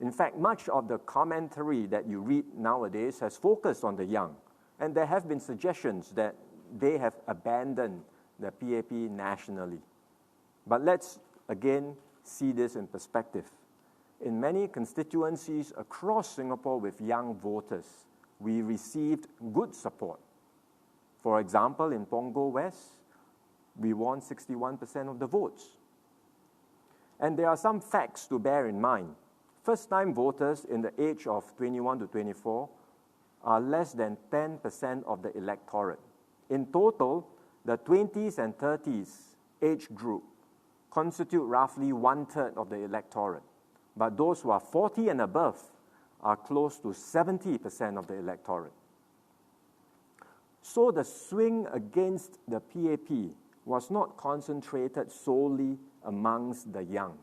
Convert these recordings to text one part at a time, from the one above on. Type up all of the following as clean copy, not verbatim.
In fact, much of the commentary that you read nowadays has focused on the young, and there have been suggestions that they have abandoned the PAP nationally. But let's again see this in perspective. In many constituencies across Singapore with young voters, we received good support. For example, in Punggol West, we won 61% of the votes. And there are some facts to bear in mind. First-time voters in the age of 21 to 24 are less than 10% of the electorate. In total, the 20s and 30s age group constitute roughly 1/3 of the electorate. But those who are 40 and above are close to 70% of the electorate. So the swing against the PAP was not concentrated solely amongst the young.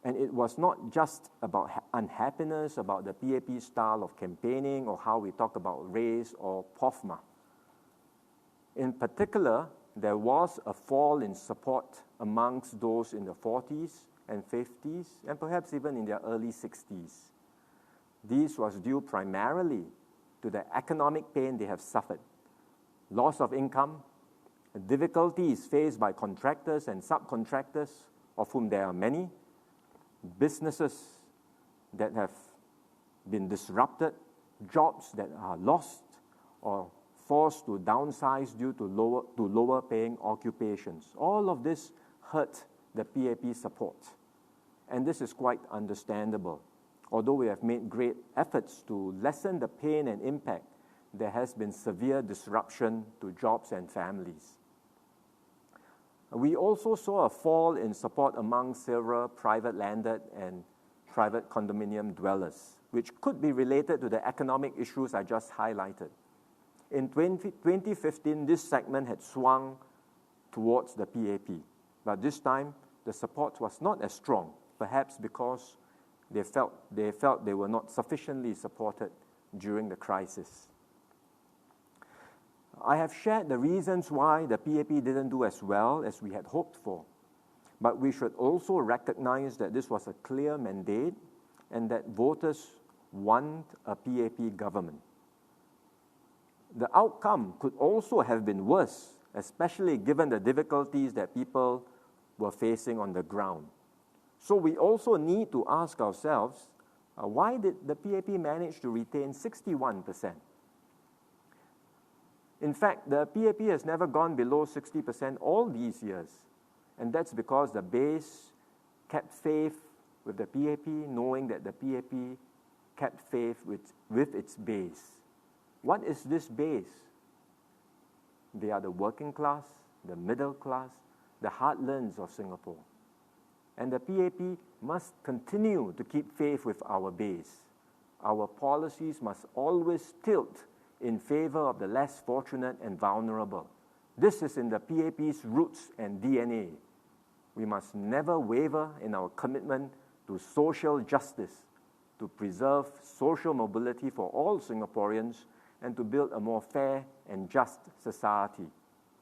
And it was not just about unhappiness about the PAP style of campaigning or how we talk about race or POFMA. In particular, there was a fall in support amongst those in the 40s and 50s, and perhaps even in their early 60s. This was due primarily to the economic pain they have suffered, loss of income, difficulties faced by contractors and subcontractors, of whom there are many, businesses that have been disrupted, jobs that are lost or forced to downsize due to lower paying occupations. All of this hurt the PAP support. And this is quite understandable. Although we have made great efforts to lessen the pain and impact, there has been severe disruption to jobs and families. We also saw a fall in support among several private landed and private condominium dwellers, which could be related to the economic issues I just highlighted. In 2015, this segment had swung towards the PAP, but this time the support was not as strong, perhaps because they felt they were not sufficiently supported during the crisis. I have shared the reasons why the PAP didn't do as well as we had hoped for, but we should also recognize that this was a clear mandate and that voters want a PAP government. The outcome could also have been worse, especially given the difficulties that people were facing on the ground. So we also need to ask ourselves, why did the PAP manage to retain 61%? In fact, the PAP has never gone below 60% all these years, and that's because the base kept faith with the PAP, knowing that the PAP kept faith with its base. What is this base? They are the working class, the middle class, the heartlands of Singapore. And the PAP must continue to keep faith with our base. Our policies must always tilt in favor of the less fortunate and vulnerable. This is in the PAP's roots and DNA. We must never waver in our commitment to social justice, to preserve social mobility for all Singaporeans, and to build a more fair and just society.